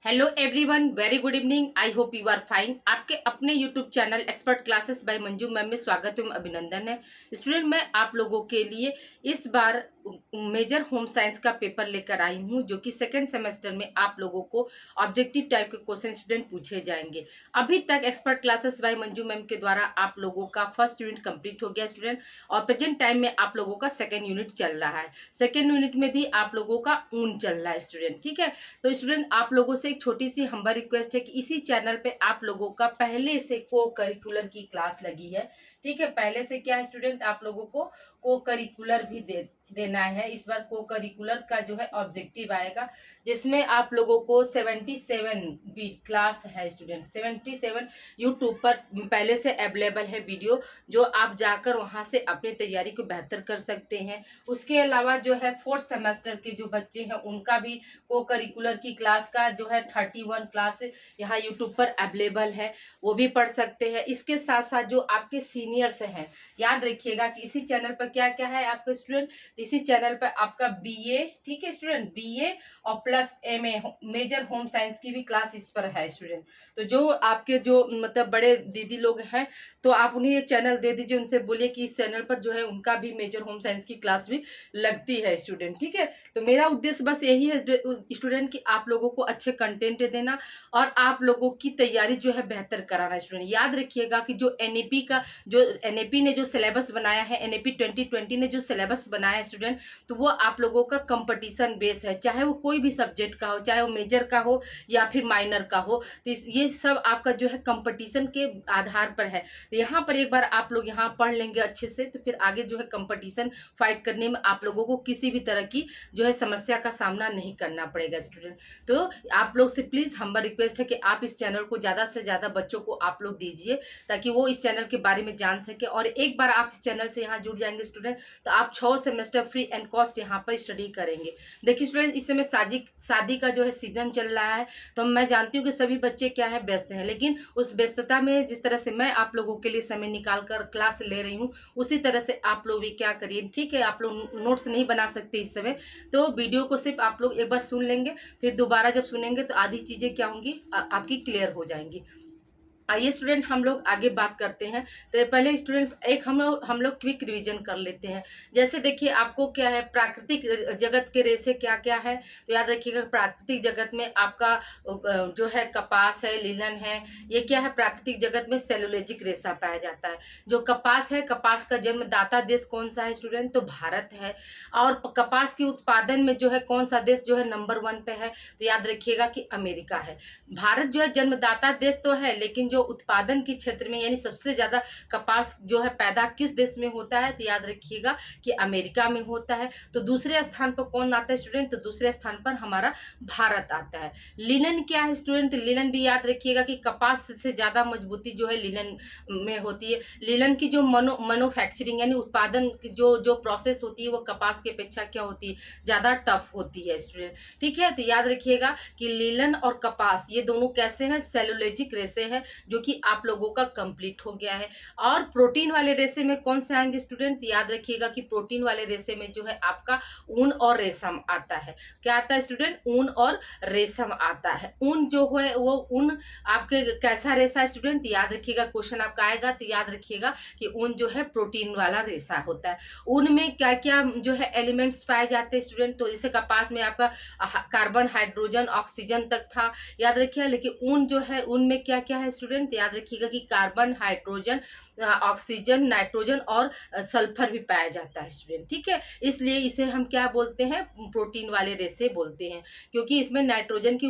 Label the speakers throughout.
Speaker 1: Hello everyone, very good evening. I hope you are fine. आपके अपने YouTube channel expert classes by Manju ma'am में स्वागत एवं अभिनंदन है। स्टूडेंट, मैं आप लोगों के लिए इस बार मेजर होम साइंस का पेपर लेकर आई हूं, जो कि सेकेंड सेमेस्टर में आप लोगों को ऑब्जेक्टिव टाइप के क्वेश्चन स्टूडेंट पूछे जाएंगे। अभी तक expert classes by Manju ma'am के द्वारा आप लोगों का फर्स्ट यूनिट कंप्लीट हो गया स्टूडेंट, और प्रेजेंट टाइम में आप लोगों का सेकेंड यूनिट चल रहा है। सेकेंड यूनिट में भी आप लोगों का ऊन चल रहा है स्टूडेंट, ठीक है। तो स्टूडेंट, आप लोगों से एक छोटी सी हम्बल रिक्वेस्ट है कि इसी चैनल पे आप लोगों का पहले से को करिकुलर की क्लास लगी है, ठीक है। पहले से क्या है स्टूडेंट, आप लोगों को करिकुलर भी देना है। इस बार को करिकुलर का जो है ऑब्जेक्टिव आएगा, जिसमें आप लोगों को 77 भी क्लास है स्टूडेंट। 77 यूट्यूब पर पहले से अवेलेबल है वीडियो, जो आप जाकर वहां से अपनी तैयारी को बेहतर कर सकते हैं। उसके अलावा जो है फोर्थ सेमेस्टर के जो बच्चे हैं उनका भी को करिकुलर की क्लास का जो है 31 क्लास यहाँ यूट्यूब पर अवेलेबल है, वो भी पढ़ सकते हैं। इसके साथ साथ जो आपके सीनियर्स हैं, याद रखिएगा कि इसी चैनल पर क्या क्या है आपके स्टूडेंट, इसी चैनल पर आपका बीए, ठीक है स्टूडेंट, बीए और plus MA major home science की भी क्लास इस पर है स्टूडेंट। तो जो आपके जो मतलब बड़े दीदी लोग हैं, तो आप उन्हें ये चैनल दे दीजिए, उनसे बोलिए कि इस चैनल पर जो है उनका भी मेजर होम साइंस की क्लास भी लगती है स्टूडेंट, ठीक है। तो मेरा उद्देश्य बस यही है स्टूडेंट कि आप लोगों को अच्छे कंटेंट देना और आप लोगों की तैयारी जो है बेहतर कराना स्टूडेंट। याद रखिएगा कि जो एनएपी का जो एनएपी ने जो सिलेबस बनाया है, एनएपी 2020 ने जो सिलेबस बनाया है स्टूडेंट, तो वो आप लोगों का कंपटीशन बेस है, चाहे वो कोई भी सब्जेक्ट का हो, चाहे वो मेजर का हो या फिर माइनर का हो। तो ये सब आपका जो है कंपटीशन के आधार पर है। तो यहाँ पर एक बार आप लोग यहाँ पढ़ लेंगे अच्छे से, तो फिर आगे जो है कंपटीशन फाइट करने में आप लोगों को किसी भी तरह की जो है समस्या का सामना नहीं करना पड़ेगा स्टूडेंट। तो आप लोग से प्लीज़ हम्बल रिक्वेस्ट है कि आप इस चैनल को ज़्यादा से ज़्यादा बच्चों को आप लोग दीजिए, ताकि वो इस चैनल के बारे में जान सके। और एक बार आप इस चैनल से यहाँ जुड़ जाएंगे स्टूडेंट, तो आप 6 सेमेस्टर फ्री एंड कॉस्ट यहाँ पर स्टडी करेंगे। देखिए स्टूडेंट, इस समय शादी का जो है सीजन चल रहा है, तो मैं जानती हूँ कि सभी बच्चे क्या है, व्यस्त हैं, लेकिन उस व्यस्तता में जिस तरह से मैं आप लोगों के लिए समय निकाल कर क्लास ले रही हूँ, उसी तरह से आप लोग भी क्या करिए, ठीक है। आप लोग नोट्स नहीं बना सकते इस समय, तो वीडियो को सिर्फ आप लोग एक बार सुन लेंगे, फिर दोबारा जब सुनेंगे तो आधी चीज़ें क्या होंगी, आपकी क्लियर हो जाएंगी। आइए स्टूडेंट, हम लोग आगे बात करते हैं। तो पहले स्टूडेंट एक हम लोग क्विक रिवीजन कर लेते हैं। जैसे देखिए, आपको क्या है, प्राकृतिक जगत के रेशे क्या क्या है, तो याद रखिएगा प्राकृतिक जगत में आपका जो है कपास है, लिनन है, ये क्या है, प्राकृतिक जगत में सेलुलोजिक रेशा पाया जाता है। जो कपास है, कपास का जन्मदाता देश कौन सा है स्टूडेंट, तो भारत है। और कपास के उत्पादन में जो है कौन सा देश जो है नंबर 1 पे है, तो याद रखिएगा कि अमेरिका है। भारत जो है जन्मदाता देश तो है, लेकिन जो उत्पादन के क्षेत्र में यानी सबसे ज्यादा कपास जो है पैदा किस देश में होता है, तो याद रखिएगा कि अमेरिका में होता है। तो दूसरे स्थान पर कौन आता है स्टूडेंट, तो दूसरे स्थान पर हमारा भारत आता है। लिनन क्या है स्टूडेंट, लिनन भी याद रखिएगा कि कपास से ज्यादा मजबूती जो है लिनन में होती है। लिनन की जो मैन्युफैक्चरिंग यानी उत्पादन की जो प्रोसेस होती है, वो कपास की अपेक्षा क्या होती है, ज्यादा टफ होती है स्टूडेंट, ठीक है। तो याद रखिएगा कि लिनन और कपास ये दोनों कैसे हैं, सेलुलोजिक रेशे हैं, जो कि आप लोगों का कंप्लीट हो गया है। और प्रोटीन वाले रेशे में कौन से आएंगे स्टूडेंट, याद रखिएगा कि प्रोटीन वाले रेशे में जो है आपका ऊन और रेशम आता है। क्या आता है स्टूडेंट, ऊन और रेशम आता है। ऊन जो है वो ऊन आपके कैसा रेशा है स्टूडेंट, याद रखिएगा, क्वेश्चन आपका आएगा तो याद रखिएगा कि ऊन जो है प्रोटीन वाला रेशा होता है। ऊन में क्या क्या जो है एलिमेंट्स पाए जाते हैं स्टूडेंट, तो जैसे कपास में आपका कार्बन, हाइड्रोजन, ऑक्सीजन तक था, याद रखिए। लेकिन ऊन जो है, ऊन में क्या क्या है स्टूडेंट, याद रखिएगा कि कार्बन, हाइड्रोजन, ऑक्सीजन, नाइट्रोजन और सल्फर भी पाया जाता है स्टूडेंट, ठीक है। इसलिए इसे हम क्या बोलते हैं, प्रोटीन वाले रेशे बोलते हैं, क्योंकि इसमें नाइट्रोजन की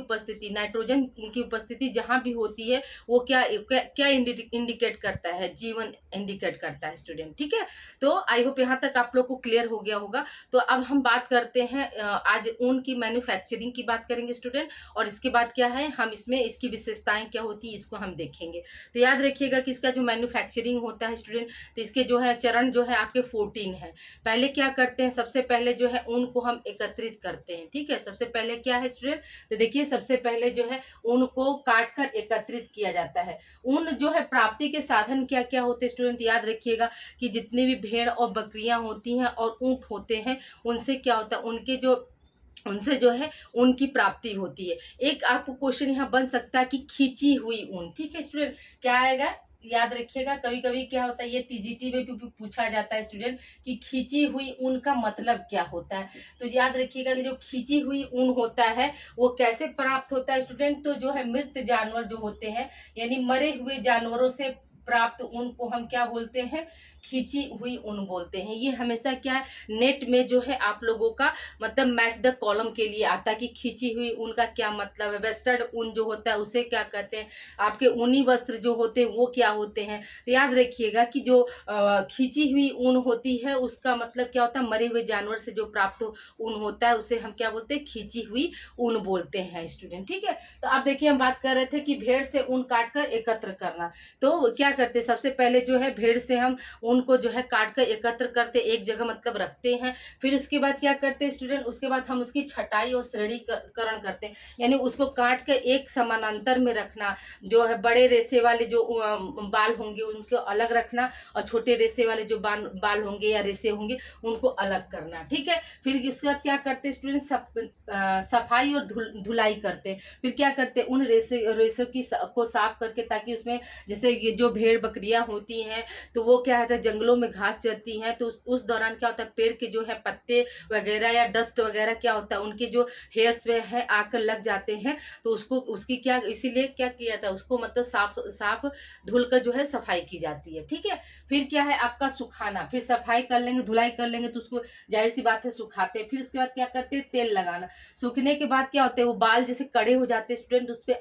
Speaker 1: उपस्थिति जहां भी होती है, वो क्या इंडिकेट करता है, जीवन इंडिकेट करता है स्टूडेंट, ठीक है। तो आई होप यहाँ तक आप लोग को क्लियर हो गया होगा। तो अब हम बात करते हैं, आज ऊन की मैन्युफैक्चरिंग की बात करेंगे स्टूडेंट, और इसके बाद क्या है, हम इसमें इसकी विशेषताएं क्या होती है इसको हम देखेंगे। तो याद रखिएगा कि इसका जो मैन्युफैक्चरिंग होता है स्टूडेंट, तो इसके जो है चरण जो है आपके 14 है। पहले क्या करते हैं, सबसे पहले जो है ऊन को हम एकत्रित करते हैं, ठीक है। सबसे पहले क्या है स्टूडेंट, तो देखिए सबसे पहले जो है ऊन को काट कर एकत्रित किया जाता है। ऊन जो है प्राप्ति के साधन क्या क्या होते हैं स्टूडेंट, याद रखिएगा कि जितनी भी भेड़ और बकरियां होती हैं और ऊंट होते हैं, उनसे क्या होता है, उनके जो उनसे जो है ऊन की प्राप्ति होती है। एक आपको क्वेश्चन यहाँ बन सकता है कि खींची हुई ऊन, ठीक है स्टूडेंट, क्या आएगा याद रखिएगा। कभी कभी क्या होता है, ये टीजीटी में भी पूछा जाता है स्टूडेंट कि खींची हुई ऊन का मतलब क्या होता है। तो याद रखिएगा कि जो खींची हुई ऊन होता है वो कैसे प्राप्त होता है स्टूडेंट, तो जो है मृत जानवर जो होते हैं, यानी मरे हुए जानवरों से प्राप्त ऊन को हम क्या बोलते हैं, खींची हुई ऊन बोलते हैं। ये हमेशा क्या है, नेट में जो है आप लोगों का मतलब मैच द कॉलम के लिए आता है कि खींची हुई ऊन का क्या मतलब है, वेस्टर्न ऊन जो होता है उसे क्या कहते हैं, आपके ऊनी वस्त्र जो होते हैं वो क्या होते हैं। तो याद रखिएगा कि जो खींची हुई ऊन होती है उसका मतलब क्या होता है, मरे हुए जानवर से जो प्राप्त ऊन होता है उसे हम क्या बोलते हैं, खींची हुई ऊन बोलते हैं स्टूडेंट, ठीक है। तो आप देखिए हम बात कर रहे थे कि भेड़ से ऊन काटकर एकत्र करना। तो क्या करते हैं, सबसे पहले जो है भेड़ से हम उनको जो है काट कर एकत्र करते, एक जगह मतलब रखते हैं। फिर उसके बाद क्या करते हैं स्टूडेंट, उसके बाद हम उसकी छटाई और श्रेणीकरण करते हैं, यानी उसको काट कर एक समानांतर में रखना। जो है बड़े रेशे वाले जो बाल होंगे उनको अलग रखना, और छोटे रेशे वाले जो बाल होंगे या रेशे होंगे उनको अलग करना, ठीक है। फिर उसके बाद क्या करते हैं स्टूडेंट, सफाई और धुलाई करते हैं। फिर क्या करते हैं, उन रेशों को साफ करके, ताकि उसमें जैसे ये जो भेड़ बकरियां होती हैं तो वो क्या होता है, जंगलों में घास चरती हैं, तो उस दौरान क्या होता है, पेड़ के जो है पत्ते वगैरह या डस्ट वगैरह क्या होता है, उनके जो हेयर्स में है आकर लग जाते हैं। तो उसको उसकी क्या, इसीलिए क्या किया था, उसको मतलब साफ साफ धुल कर जो है सफाई की जाती है, ठीक है। फिर क्या है आपका सुखाना, फिर सफाई कर लेंगे धुलाई कर लेंगे तो उसको जाहिर सी बात है सुखाते हैं। फिर उसके बाद क्या करते हैं, तेल लगाना। सूखने के बाद क्या होता है, वो बाल जैसे कड़े हो जाते हैं स्टूडेंट, उस पर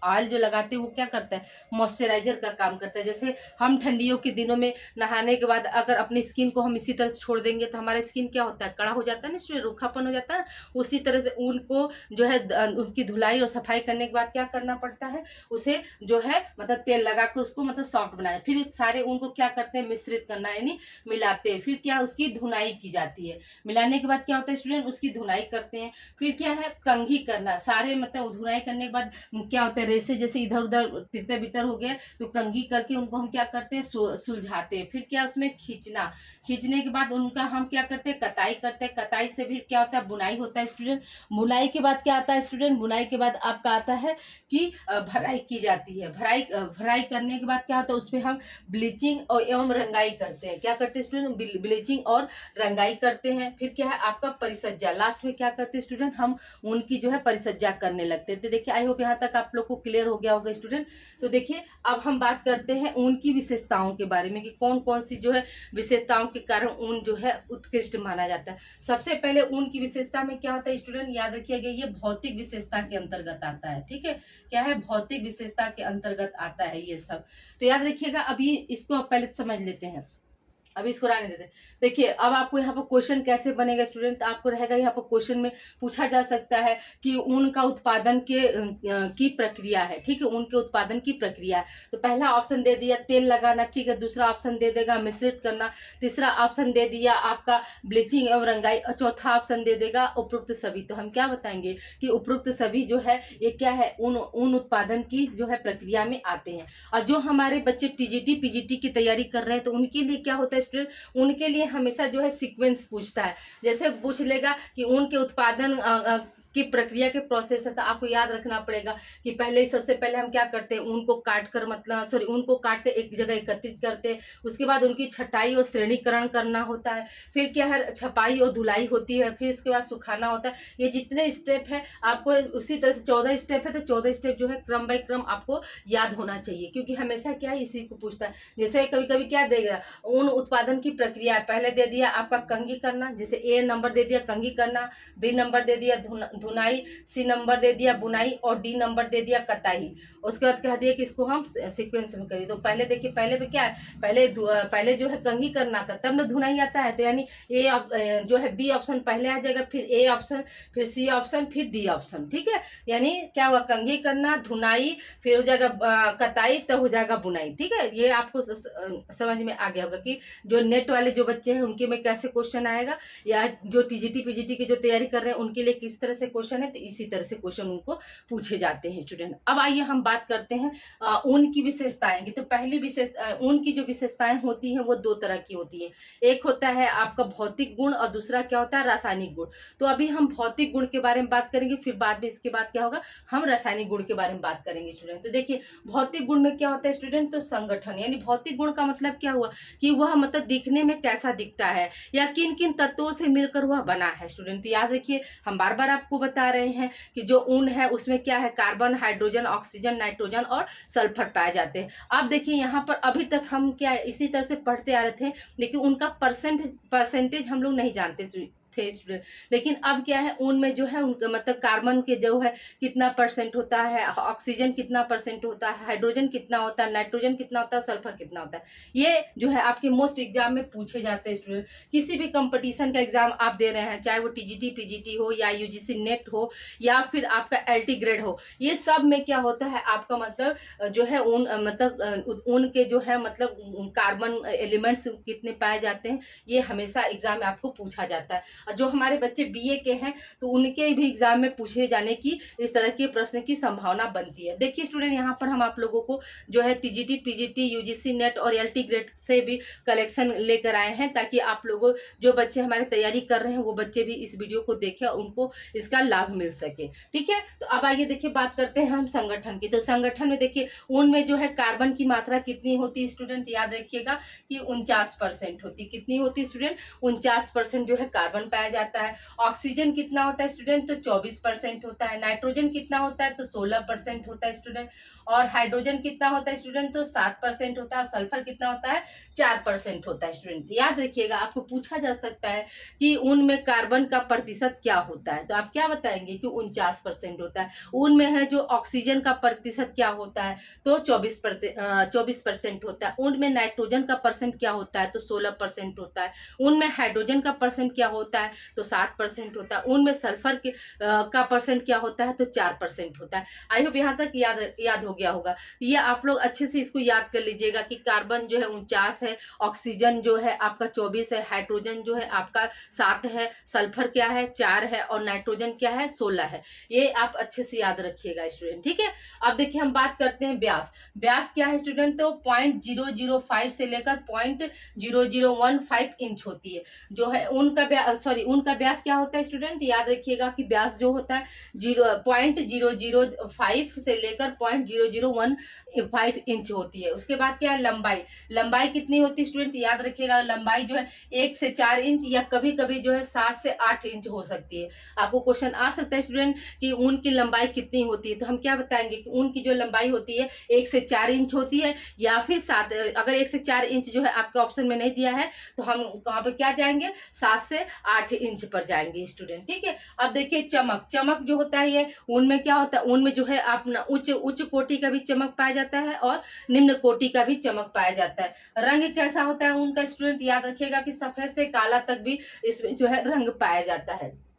Speaker 1: ऑयल जो लगाते हैं वो क्या करता है, मॉइस्चराइजर का काम करता है। जैसे हम ठंडियों के दिनों में नहाने के बाद अगर अपनी स्किन को हम इसी तरह से छोड़ देंगे तो हमारा स्किन क्या होता है, कड़ा हो जाता है ना स्टूडेंट, रूखापन हो जाता है। उसी तरह से ऊन को जो है उसकी धुलाई और सफाई करने के बाद क्या करना पड़ता है, उसे जो है मतलब तेल लगाकर उसको मतलब सॉफ्ट बनाए। फिर सारे ऊन को क्या करते हैं, मिश्रित करना यानी मिलाते हैं। फिर क्या उसकी धुनाई की जाती है। मिलाने के बाद क्या होता है स्टूडेंट, उसकी धुनाई करते हैं। फिर क्या है, कंघी करना। सारे मतलब धुनाई करने के बाद क्या होता है, रेसे जैसे इधर उधर तितर बितर हो गए तो कंघी करके उनको हम क्या करते हैं, सुलझाते हैं। फिर क्या उसमें खींचना, खींचने के बाद उनका हम क्या करते हैं, कताई करते हैं। कताई से भी क्या होता है, बुनाई होता है स्टूडेंट। बुनाई के बाद क्या आता है स्टूडेंट, बुनाई के बाद आपका आता है कि भराई की जाती है। भराई करने के बाद क्या होता है, उस पर हम ब्लीचिंग और एवं रंगाई करते हैं। क्या करते हैं स्टूडेंट, ब्लीचिंग और रंगाई करते हैं। फिर क्या है आपका परिसज्जा, लास्ट में क्या करते हैं स्टूडेंट, हम उनकी जो है परिसज्जा करने लगते हैं। तो देखिए आई होप यहाँ तक आप लोग को क्लियर हो गया होगा स्टूडेंट। तो देखिए अब हम बात करते हैं ऊन की विशेषताओं के बारे में कि कौन कौन सी जो है विशेषताओं के कारण ऊन जो है उत्कृष्ट माना जाता है। सबसे पहले ऊन की विशेषता में क्या होता है स्टूडेंट, याद रखिएगा ये भौतिक विशेषता के अंतर्गत आता है, ठीक है। क्या है, भौतिक विशेषता के अंतर्गत आता है ये सब। तो याद रखिएगा, अभी इसको आप पहले समझ लेते हैं, अभी इसको रहने देते हैं। देखिए अब आपको यहाँ पर क्वेश्चन कैसे बनेगा स्टूडेंट, तो आपको रहेगा यहाँ पर क्वेश्चन में पूछा जा सकता है कि ऊन का उत्पादन की प्रक्रिया है, ठीक है, ऊन के उत्पादन की प्रक्रिया है। तो पहला ऑप्शन दे दिया तेल लगाना, ठीक है। दूसरा ऑप्शन दे देगा मिश्रित करना। तीसरा ऑप्शन दे दिया आपका ब्लीचिंग एवं रंगाई। और चौथा ऑप्शन दे देगा उपरोक्त सभी। तो हम क्या बताएंगे कि उपरोक्त सभी जो है ये क्या है, ऊन उत्पादन की जो है प्रक्रिया में आते हैं। और जो हमारे बच्चे टीजीटी पीजीटी की तैयारी कर रहे हैं तो उनके लिए क्या होता है स्टूडेंट, उनके लिए हमेशा जो है सीक्वेंस पूछता है। जैसे पूछ लेगा कि ऊन के उत्पादन की प्रक्रिया के प्रोसेस है, तो आपको याद रखना पड़ेगा कि पहले सबसे पहले हम क्या करते हैं, ऊन को काट कर मतलब सॉरी ऊन को काट कर एक जगह एकत्रित करते हैं। उसके बाद उनकी छटाई और श्रेणीकरण करना होता है। फिर क्या है, छपाई और धुलाई होती है। फिर उसके बाद सुखाना होता है। ये जितने स्टेप है आपको उसी तरह से 14 स्टेप है, तो 14 स्टेप जो है क्रम बाई क्रम आपको याद होना चाहिए, क्योंकि हमेशा क्या है इसी को पूछता है। जैसे कभी कभी क्या देगा, ऊन उत्पादन की प्रक्रिया पहले दे दिया आपका कंघी करना, जैसे ए नंबर दे दिया कंघी करना, बी नंबर दे दिया धुनाई, सी नंबर दे दिया बुनाई और डी नंबर दे दिया कताई। उसके बाद कह दिया कि इसको हम सीक्वेंस में करिए। तो पहले देखिए, पहले पे क्या है, पहले जो है कंघी करना था, तब ना धुनाई आता है। तो यानी ए जो है बी ऑप्शन पहले आ जाएगा, फिर ए ऑप्शन, फिर सी ऑप्शन, फिर डी ऑप्शन, ठीक है। यानी क्या हुआ, कंघी करना, धुनाई, फिर हो जाएगा कताई, तब हो जाएगा बुनाई, ठीक है। ये आपको समझ में आ गया होगा कि जो नेट वाले जो बच्चे हैं उनके में कैसे क्वेश्चन आएगा, या जो टीजीटी पीजीटी की जो तैयारी कर रहे हैं उनके लिए किस तरह से क्वेश्चन है तो इसी तरह से क्वेश्चन उनको पूछे जाते हैं स्टूडेंट। अब आइए हम बात करते हैं ऊन की विशेषताएं की। तो पहली ऊन की जो विशेषताएं होती हैं वो दो तरह की होती हैं। एक होता है आपका भौतिक गुण और दूसरा क्या होता है रासायनिक गुण। तो अभी हम भौतिक गुण के बारे में बात करेंगे, फिर बाद में इसके बाद क्या होगा हम रासायनिक गुण के बारे में बात करेंगे स्टूडेंट। तो देखिए भौतिक गुण में क्या होता है स्टूडेंट, तो संगठन, यानी भौतिक गुण का मतलब क्या हुआ कि वह मतलब दिखने में कैसा दिखता है या किन किन तत्वों से मिलकर वह बना है स्टूडेंट। तो याद रखिए हम बार बार आपको बता रहे हैं कि जो ऊन है उसमें क्या है कार्बन, हाइड्रोजन, ऑक्सीजन, नाइट्रोजन और सल्फर पाए जाते हैं। आप देखिए यहाँ पर अभी तक हम क्या है इसी तरह से पढ़ते आ रहे थे, लेकिन उनका परसेंटेज हम लोग नहीं जानते थे स्टूडेंट। लेकिन अब क्या है ऊन में जो है उनका मतलब कार्बन के जो है कितना परसेंट होता है, ऑक्सीजन कितना परसेंट होता है, हाइड्रोजन कितना होता है, नाइट्रोजन कितना होता है, सल्फर कितना होता है। ये जो है आपके मोस्ट एग्जाम में पूछे जाते हैं स्टूडेंट। किसी भी कंपटीशन का एग्जाम आप दे रहे हैं, चाहे वो टीजीटी पीजीटी हो या यूजीसी नेट हो या फिर आपका एलटी ग्रेड हो, ये सब में क्या होता है आपका मतलब जो है ऊन मतलब ऊन के जो है मतलब कार्बन एलिमेंट्स कितने पाए जाते हैं, ये हमेशा एग्जाम में आपको पूछा जाता है। जो हमारे बच्चे बीए के हैं तो उनके भी एग्जाम में पूछे जाने की इस तरह के प्रश्न की संभावना बनती है। देखिए स्टूडेंट यहाँ पर हम आप लोगों को जो है टीजीटी पीजीटी यूजीसी नेट और एलटी ग्रेड से भी कलेक्शन लेकर आए हैं, ताकि आप लोगों जो बच्चे हमारे तैयारी कर रहे हैं वो बच्चे भी इस वीडियो को देखें और उनको इसका लाभ मिल सके। ठीक है, तो अब आइए देखिए बात करते हैं हम संगठन की। तो संगठन में देखिए ऊन में जो है कार्बन की मात्रा कितनी होती है स्टूडेंट, याद रखिएगा कि 49% होती। कितनी होती स्टूडेंट, 49% जो है कार्बन पाया जाता है। ऑक्सीजन कितना होता है स्टूडेंट, तो 24% होता है। नाइट्रोजन कितना होता है, तो 16% होता है स्टूडेंट। और हाइड्रोजन कितना होता है स्टूडेंट, तो 7% होता है। और सल्फर कितना होता है, 4% होता है स्टूडेंट। याद रखिएगा आपको पूछा जा सकता है कि ऊन में कार्बन का प्रतिशत क्या होता है, तो आप क्या बताएंगे कि 49% होता है। ऊन में है जो ऑक्सीजन का प्रतिशत क्या होता है, तो 24% होता है। ऊन में नाइट्रोजन का परसेंट क्या होता है, तो 16% होता है। ऊन में हाइड्रोजन का परसेंट क्या होता है, तो 7% होता है। ऊन में सल्फर का परसेंट क्या होता है, तो 4% होता है। आई होप यहाँ तक याद हो गया होगा। ये आप लोग अच्छे से इसको याद कर लीजिएगा कि कार्बन जो है 49 है, ऑक्सीजन जो है आपका 24 है, हाइड्रोजन जो है आपका 7 है, सल्फर क्या है 4 है और नाइट्रोजन क्या है 16 है। ये आप अच्छे से याद रखिएगा स्टूडेंट। ठीक है, अब देखिए हम बात करते हैं व्यास। व्यास क्या है स्टूडेंट, तो 0.005 से लेकर 0.0015 इंच होती है। जो है उनका व्यास क्या होता है स्टूडेंट, याद रखिएगा कि व्यास जो होता है 0.005 से लेकर 0.0015 इंच होती है। उसके बाद क्या है लंबाई कितनी होती है स्टूडेंट, याद रखिएगा लंबाई जो है 1 से 4 इंच या कभी कभी जो है 7 से 8 इंच हो सकती है। आपको क्वेश्चन आ सकता है स्टूडेंट कि ऊन की लंबाई कितनी होती है, तो हम क्या बताएंगे कि ऊन की जो लंबाई होती है 1 से 4 इंच होती है या फिर 7। अगर 1 से 4 इंच जो है आपके ऑप्शन में नहीं दिया है तो हम कहाँ पर क्या जाएंगे 7 से 8 इंच पर जाएंगे स्टूडेंट। ठीक है, अब देखिए चमक जो होता है ये ऊन में क्या होता है, ऊन में जो है अपना उच्च कोटि का भी चमक पाया जाता है और निम्न कोटि का भी चमक पाया जाता है। रंग कैसा होता है ऊन का स्टूडेंट, याद रखिएगा कि सफेद से काला तक भी इसमें जो है रंग पाया जाता है।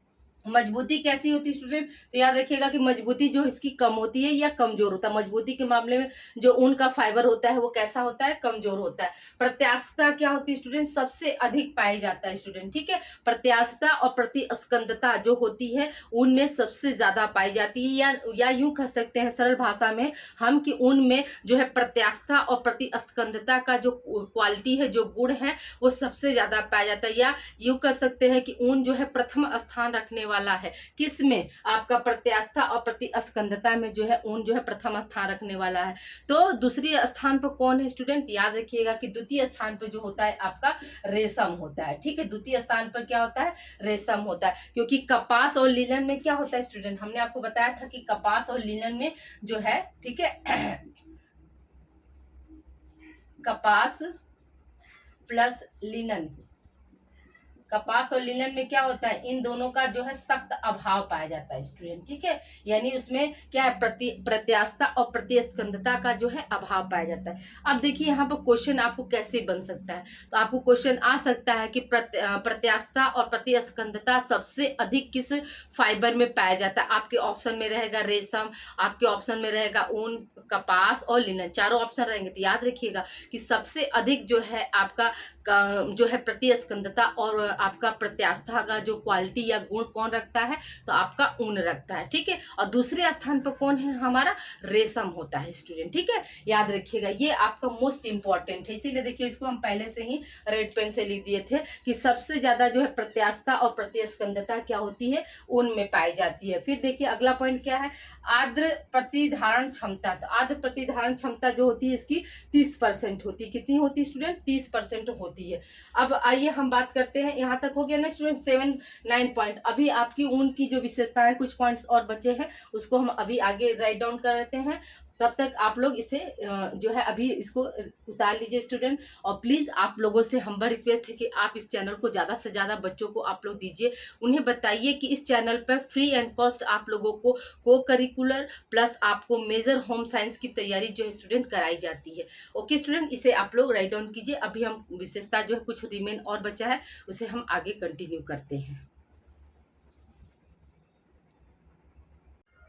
Speaker 1: मजबूती कैसी होती है स्टूडेंट, तो याद रखिएगा कि मजबूती जो इसकी कम होती है या कमजोर होता है। मजबूती के मामले में जो ऊन का फाइबर होता है वो कैसा होता है, कमजोर होता है। प्रत्यास्थता क्या होती है स्टूडेंट, सबसे अधिक पाई जाता है स्टूडेंट। ठीक है, प्रत्यास्थता और प्रतिस्कंदता जो होती है ऊन में सबसे ज्यादा पाई जाती है, या यूं कह सकते हैं सरल भाषा में हम कि ऊन में जो है प्रत्यास्थता और प्रतिस्कंदता का जो क्वालिटी है, जो गुण है वो सबसे ज्यादा पाया जाता है। या यूं कह सकते हैं कि ऊन जो है प्रथम स्थान रखने वाला है। किसमें, आपका प्रत्यास्थता और प्रतिस्कंदता में जो है ऊन जो है प्रथम स्थान रखने वाला है। तो दूसरी स्थान पर कौन है स्टूडेंट, याद रखिएगा कि द्वितीय स्थान पर जो होता है आपका रेशम होता है। ठीक है, द्वितीय स्थान पर क्या होता है, रेशम होता है। क्योंकि कपास और लिनन में क्या होता है स्टूडेंट, हमने आपको बताया था कि कपास और लिनन में जो है, ठीक है कपास प्लस लिनन, कपास और लिनन में क्या होता है, इन दोनों का जो है सख्त अभाव पाया जाता है स्टूडेंट। ठीक है, यानी उसमें क्या है प्रत्यास्थता और प्रतिस्कंदता का जो है अभाव पाया जाता है। अब देखिए यहाँ पर क्वेश्चन आपको कैसे बन सकता है, तो आपको क्वेश्चन आ सकता है कि प्रत्यास्थता और प्रतिस्कंदता सबसे अधिक किस फाइबर में पाया जाता है। आपके ऑप्शन में रहेगा रेशम, आपके ऑप्शन में रहेगा ऊन, कपास और लिनन, चारों ऑप्शन रहेंगे। तो याद रखिएगा कि सबसे अधिक जो है आपका जो है प्रतिस्कंदता और आपका प्रत्यास्था का जो क्वालिटी या गुण कौन रखता है, तो आपका ऊन रखता है, ठीक है। और दूसरे स्थान पर कौन है, हमारा रेशम होता है स्टूडेंट, ठीक है। याद रखिएगा, ये आपका मोस्ट इंपॉर्टेंट है, इसीलिए देखिए इसको हम पहले से ही रेड पेन से लिख दिए थे कि सबसे ज्यादा जो है प्रत्यास्था और प्रतिस्कंदता क्या होती है, ऊन में पाई जाती है। फिर देखिए अगला पॉइंट क्या है, आर्द्र प्रतिधारण क्षमता। तो आर्द्र प्रतिधारण क्षमता जो होती है इसकी 30% होती है। कितनी होती है स्टूडेंट, 30% होती है। अब आइए हम बात करते हैं, यहाँ तक हो गया ना स्टूडेंट 7-9 पॉइंट। अभी आपकी ऊन की जो विशेषताएं, कुछ पॉइंट्स और बचे हैं, उसको हम अभी आगे राइट डाउन करते हैं। तब तक आप लोग इसे जो है अभी इसको उतार लीजिए स्टूडेंट। और प्लीज़ आप लोगों से हम्बल रिक्वेस्ट है कि आप इस चैनल को ज़्यादा से ज़्यादा बच्चों को आप लोग दीजिए। उन्हें बताइए कि इस चैनल पर फ्री एंड कॉस्ट आप लोगों को को करिकुलर प्लस आपको मेजर होम साइंस की तैयारी जो है स्टूडेंट कराई जाती है। ओके स्टूडेंट, इसे आप लोग राइट डाउन कीजिए। अभी हम विशेषता जो है कुछ रिमेन और बचा है, उसे हम आगे कंटिन्यू करते हैं।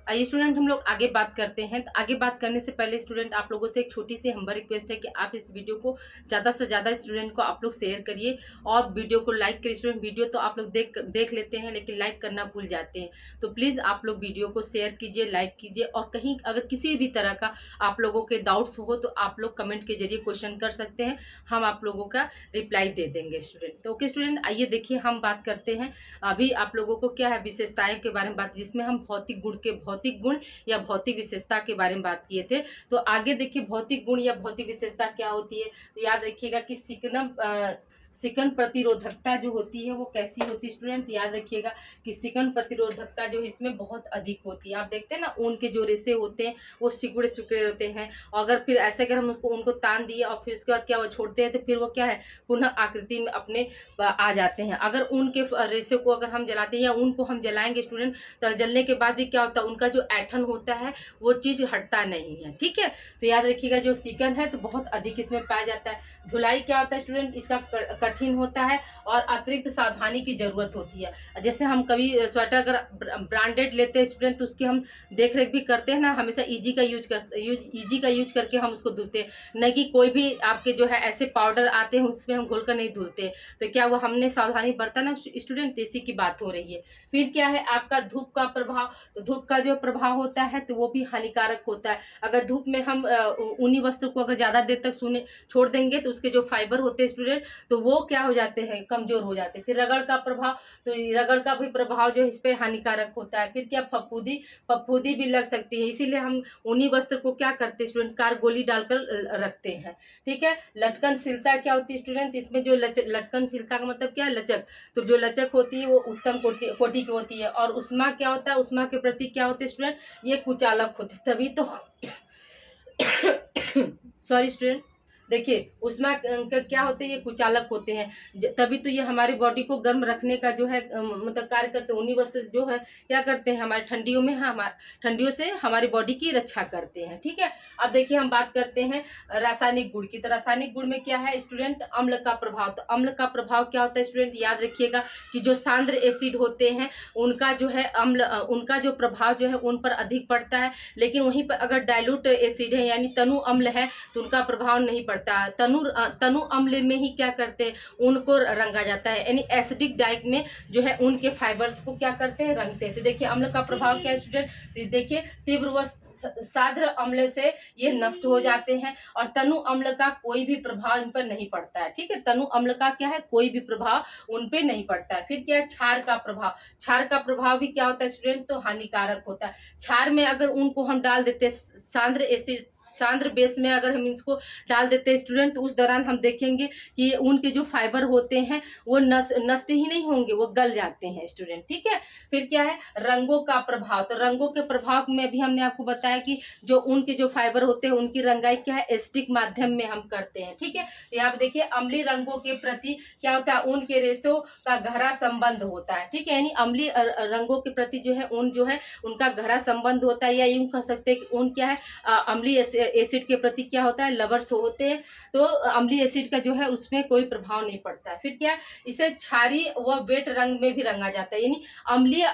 Speaker 1: आइए स्टूडेंट हम लोग आगे बात करते हैं। तो आगे बात करने से पहले स्टूडेंट आप लोगों से एक छोटी सी हम्बल रिक्वेस्ट है कि आप इस वीडियो को ज़्यादा से ज़्यादा स्टूडेंट को आप लोग शेयर करिए और वीडियो को लाइक करिए। स्टूडेंट वीडियो तो आप लोग देख लेते हैं, लेकिन लाइक करना भूल जाते हैं। तो प्लीज़ आप लोग वीडियो को शेयर कीजिए, लाइक कीजिए। और कहीं अगर किसी भी तरह का आप लोगों के डाउट्स हो तो आप लोग कमेंट के जरिए क्वेश्चन कर सकते हैं, हम आप लोगों का रिप्लाई दे देंगे स्टूडेंट। तो ओके स्टूडेंट, आइए देखिए हम बात करते हैं। अभी आप लोगों को क्या है, विशेषताएं के बारे में बात, जिसमें हम भौतिक गुण या भौतिक विशेषता के बारे में बात किए थे। तो आगे देखिए भौतिक गुण या भौतिक विशेषता क्या होती है। तो याद रखिएगा कि सिकन प्रतिरोधकता जो होती है वो कैसी होती है स्टूडेंट। याद रखिएगा कि सिकन प्रतिरोधकता जो इसमें बहुत अधिक होती है। आप देखते हैं ना ऊन के जो रेशे होते हैं वो सिकुड़े सिकुड़े होते हैं, और अगर फिर ऐसे अगर हम उसको उनको तान दिए और फिर उसके बाद क्या वो छोड़ते हैं तो फिर वो क्या है, पुनः आकृति में अपने आ जाते हैं। अगर ऊन के रेशे को अगर हम जलाते हैं या ऊन को हम जलाएंगे स्टूडेंट, तो जलने के बाद भी क्या होता है, उनका जो ऐठन होता है वो चीज़ हटता नहीं है, ठीक है। तो याद रखिएगा जो सिकन है तो बहुत अधिक इसमें पाया जाता है। धुलाई क्या होता है स्टूडेंट, इसका कठिन होता है और अतिरिक्त सावधानी की जरूरत होती है। जैसे हम कभी स्वेटर अगर ब्रांडेड लेते हैं स्टूडेंट तो उसकी हम देख रेख भी करते हैं ना, हमेशा ईजी का यूज करके हम उसको धुलते हैं, न कि कोई भी आपके जो है ऐसे पाउडर आते हैं उसमें हम घोल कर नहीं धुलते। तो क्या वो हमने सावधानी बरता ना स्टूडेंट, इसी की बात हो रही है। फिर क्या है आपका धूप का प्रभाव। तो धूप का जो प्रभाव होता है तो वो भी हानिकारक होता है। अगर धूप में हम ऊनी वस्त्र को अगर ज़्यादा देर तक छोड़ देंगे तो उसके जो फाइबर होते हैं स्टूडेंट तो वो क्या हो जाते हैं, कमजोर हो जाते हैं। फिर रगड़ का प्रभाव, तो रगड़ का भी प्रभाव जो इस पे हानिकारक होता है। फिर क्या फफूंदी भी लग सकती है, इसीलिए हम ऊनी वस्त्र को क्या करते हैं स्टूडेंट, कारगोली डालकर रखते हैं, ठीक है। लटकनशीलता क्या होती है स्टूडेंट, इसमें जो लटकनशीलता का मतलब क्या है, लचक। तो जो लचक होती है वो उत्तम कोटि की होती है। और उष्मा क्या होता है, उष्मा के प्रति क्या होते हैं स्टूडेंट, ये कुचालक होते, तभी तो सॉरी स्टूडेंट, देखिए उष्मा क्या होते हैं, ये कुचालक होते हैं, तभी तो ये हमारी बॉडी को गर्म रखने का जो है मतलब कार्य करते हैं। ऊनी वस्त्र जो है क्या करते हैं, हमारे ठंडियों में ठंडियों से हमारी बॉडी की रक्षा करते हैं, ठीक है। अब देखिए हम बात करते हैं रासायनिक गुण की। तो रासायनिक गुण में क्या है स्टूडेंट, अम्ल का प्रभाव। तो अम्ल का प्रभाव क्या होता है स्टूडेंट, याद रखिएगा कि जो सांद्र एसिड होते हैं उनका जो है उनका जो प्रभाव जो है उन पर अधिक पड़ता है, लेकिन वहीं पर अगर डाइल्यूट एसिड है यानी तनु अम्ल है तो उनका प्रभाव नहीं पड़ता। तनु अम्ल में ही क्या करते हैं, उनको रंगा जाता है, यानी एसिडिक डाइट में जो है उनके फाइबर्स को क्या करते हैं, रंगते हैं। तो देखिए अम्ल का प्रभाव क्या है स्टूडेंट, तो देखिए तीव्र व साद्र अम्ल से ये नष्ट हो जाते हैं और तनु अम्ल का कोई भी प्रभाव इन पर नहीं पड़ता है, ठीक है। तनु अम्ल का क्या है, कोई भी प्रभाव उन पे नहीं पड़ता है। फिर क्या है क्षार का प्रभाव। क्षार का प्रभाव भी क्या होता है स्टूडेंट, तो हानिकारक होता है। क्षार में अगर उनको हम डाल देते हैं सांद्र बेस में अगर हम इसको डाल देते हैं स्टूडेंट, तो उस दौरान हम देखेंगे कि उनके जो फाइबर होते हैं वो नष्ट ही नहीं होंगे, वो गल जाते हैं स्टूडेंट, ठीक है। फिर क्या है रंगों का प्रभाव। तो रंगों के प्रभाव में भी हमने आपको बताया कि जो उनके जो फाइबर होते हैं उनकी रंगाई क्या है, एसिडिक माध्यम में हम करते हैं, ठीक है। तो यहाँ पे देखिए अम्लीय रंगों के प्रति क्या होता है, उनके रेशों का गहरा संबंध होता है, ठीक है। यानी अम्लीय रंगों के प्रति जो है उनका गहरा संबंध होता है, या यूं कह सकते हैं कि ऊन क्या है, अम्लीय एसिड के प्रति क्या होता है, लवर्स होते हैं, तो अम्लीय एसिड का जो है उसमें कोई प्रभाव नहीं पड़ता है। फिर क्या, इसे क्षारीय व वेट रंग में भी रंगा जाता है, यानी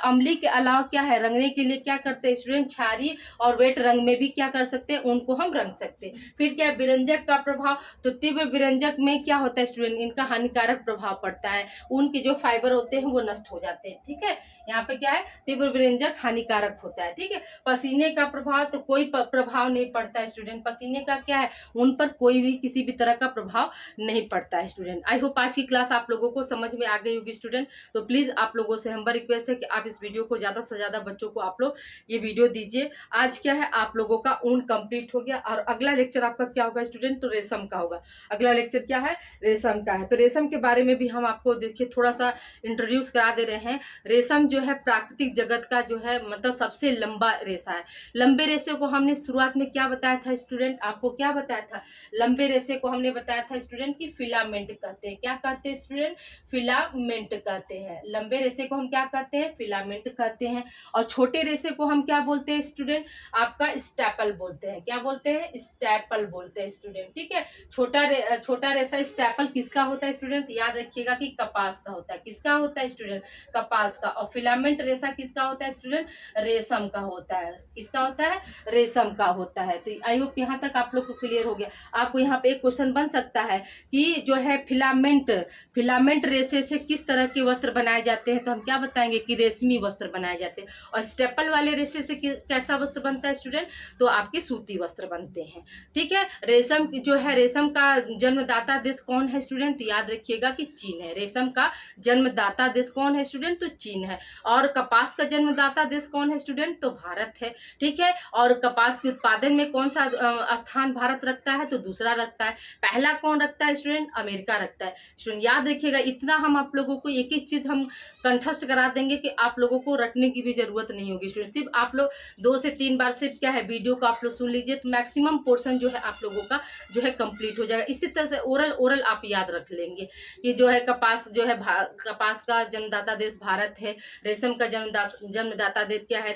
Speaker 1: अम्लीय के अलावा क्या है, रंगने के लिए क्या करते हैं स्टूडेंट, क्षारीय और वेट रंग में भी क्या कर सकते हैं, उनको हम रंग सकते हैं। फिर क्या, विरंजक का प्रभाव, तो तीव्र विरंजक में क्या होता है स्टूडेंट, इनका हानिकारक प्रभाव पड़ता है, उनके जो फाइबर होते हैं वो नष्ट हो जाते हैं। ठीक है, यहाँ पे क्या है, तीव्र विरंजक हानिकारक होता है। ठीक है, पसीने का प्रभाव, तो कोई प्रभाव नहीं पड़ता है स्टूडेंट, पसीने का क्या है, उन पर कोई भी किसी भी तरह का प्रभाव नहीं पड़ता है स्टूडेंट। आई होप आज की क्लास आप लोगों को समझ में आ गई होगी स्टूडेंट। तो प्लीज आप लोगों से हमारा रिक्वेस्ट है कि आप इस वीडियो को ज्यादा से ज्यादा बच्चों को आप लोग ये वीडियो दीजिए। आज क्या है, आप लोगों का ऊन कंप्लीट हो गया, और अगला लेक्चर आपका क्या होगा स्टूडेंट, तो रेशम का होगा। अगला लेक्चर क्या है, रेशम का है। तो रेशम के बारे में भी हम आपको देखिए थोड़ा सा इंट्रोड्यूस करा दे रहे हैं। रेशम जो है प्राकृतिक जगत का जो है मतलब सबसे लंबा रेशा है। लंबे रेशे को हमने शुरुआत में क्या बताया था स्टूडेंट, आपको क्या बताया था, लंबे रेशे को हमने बताया था स्टूडेंट की फिलामेंट कहते हैं। क्या कहते हैं स्टूडेंट, फिलामेंट कहते हैं। लंबे रेशे को हम क्या कहते हैं, फिलामेंट कहते हैं। और छोटे रेशे को हम क्या बोलते हैं स्टूडेंट, आपका स्टैपल बोलते हैं। क्या बोलते हैं, स्टैपल बोलते हैं स्टूडेंट। ठीक है, छोटा रेशा स्टैपल किसका होता है स्टूडेंट, याद रखिएगा कि कपास का होता है। किसका होता है स्टूडेंट, कपास का। और फिलामेंट रेशा किसका होता है स्टूडेंट, रेशम का होता है। किसका होता है, रेशम का होता है। तो आई होप यहाँ तक आप लोग को क्लियर हो गया। आपको यहाँ पे एक क्वेश्चन बन सकता है कि जो है फिलामेंट रेशे से किस तरह के वस्त्र बनाए जाते हैं, तो हम क्या बताएंगे कि रेशमी वस्त्र बनाए जाते हैं। और स्टेपल वाले रेशे से कैसा वस्त्र बनता है स्टूडेंट, तो आपके सूती वस्त्र बनते हैं। ठीक है, रेशम जो है, रेशम का जन्मदाता देश कौन है स्टूडेंट, तो याद रखिएगा कि चीन है। रेशम का जन्मदाता देश कौन है स्टूडेंट, तो चीन है। और कपास का जन्मदाता देश कौन है स्टूडेंट, तो भारत है। ठीक है, और कपास के उत्पादन में कौन सा स्थान भारत रखता है, तो दूसरा रखता है। पहला कौन रखता है स्टूडेंट, अमेरिका रखता है। स्टूडेंट याद रखिएगा, इतना हम आप लोगों को एक एक चीज हम कंठस्थ करा देंगे कि आप लोगों को रटने की भी जरूरत नहीं होगी स्टूडेंट। सिर्फ आप लोग 2 से 3 बार सिर्फ क्या है, वीडियो को आप लोग सुन लीजिए, तो मैक्सिमम पोर्शन जो है आप लोगों का जो है कंप्लीट हो जाएगा। इसी तरह से ओरल आप याद रख लेंगे कि जो है कपास जो है, कपास का जन्मदाता देश भारत है। रेशम का जन्मदाता देश क्या है,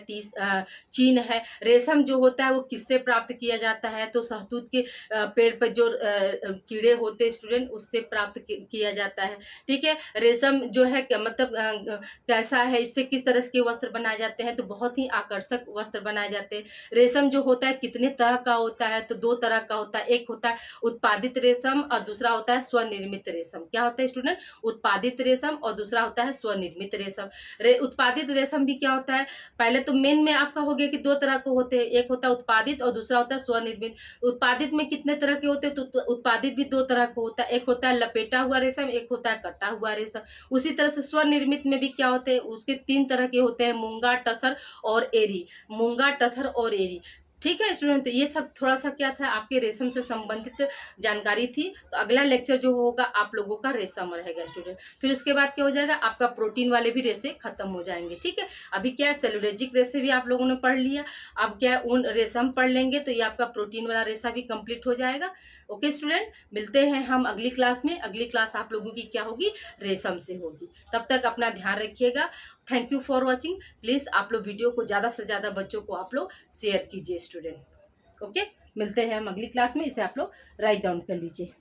Speaker 1: चीन है। रेशम जो होता है वो किससे प्राप्त किया जाता है, तो शहतूत के पेड़ पर जो कीड़े होते हैं स्टूडेंट, उससे प्राप्त किया जाता है। ठीक है, रेशम जो है मतलब कैसा है, इससे किस तरह के वस्त्र बनाए जाते हैं, तो बहुत ही आकर्षक वस्त्र बनाए जाते हैं। रेशम जो होता है कितने तरह का होता है, तो 2 तरह का होता है। एक होता है उत्पादित रेशम और दूसरा होता है स्वनिर्मित रेशम। क्या होता है स्टूडेंट, उत्पादित रेशम और दूसरा होता है स्वनिर्मित रेशम। उत्पादित रेशम भी क्या होता है, पहले तो मेन में आपका हो गया कि 2 तरह को होते हैं, एक होता है उत्पादित और दूसरा होता है स्वनिर्मित। उत्पादित में कितने तरह के होते हैं, तो उत्पादित भी 2 तरह का होता है, एक होता है लपेटा हुआ रेशम, एक होता है कटा हुआ रेशम। उसी तरह से स्वनिर्मित में भी क्या होते हैं, उसके 3 तरह के होते हैं, मूंगा, टसर और एरी। मूंगा, टसर और एरी। ठीक है स्टूडेंट, तो ये सब थोड़ा सा क्या था, आपके रेशम से संबंधित जानकारी थी। तो अगला लेक्चर जो होगा आप लोगों का रेशम रहेगा स्टूडेंट। फिर उसके बाद क्या हो जाएगा, आपका प्रोटीन वाले भी रेशे खत्म हो जाएंगे। ठीक है, अभी क्या है, सेलुलोजिक रेशे भी आप लोगों ने पढ़ लिया, अब क्या है उन रेशम पढ़ लेंगे, तो ये आपका प्रोटीन वाला रेशा भी कंप्लीट हो जाएगा। ओके स्टूडेंट, मिलते हैं हम अगली क्लास में। अगली क्लास आप लोगों की क्या होगी, रेशम से होगी। तब तक अपना ध्यान रखिएगा। Thank you for watching. Please आप लोग वीडियो को ज़्यादा से ज़्यादा बच्चों को आप लोग शेयर कीजिए स्टूडेंट। ओके, मिलते हैं हम अगली क्लास में। इसे आप लोग राइट डाउन कर लीजिए।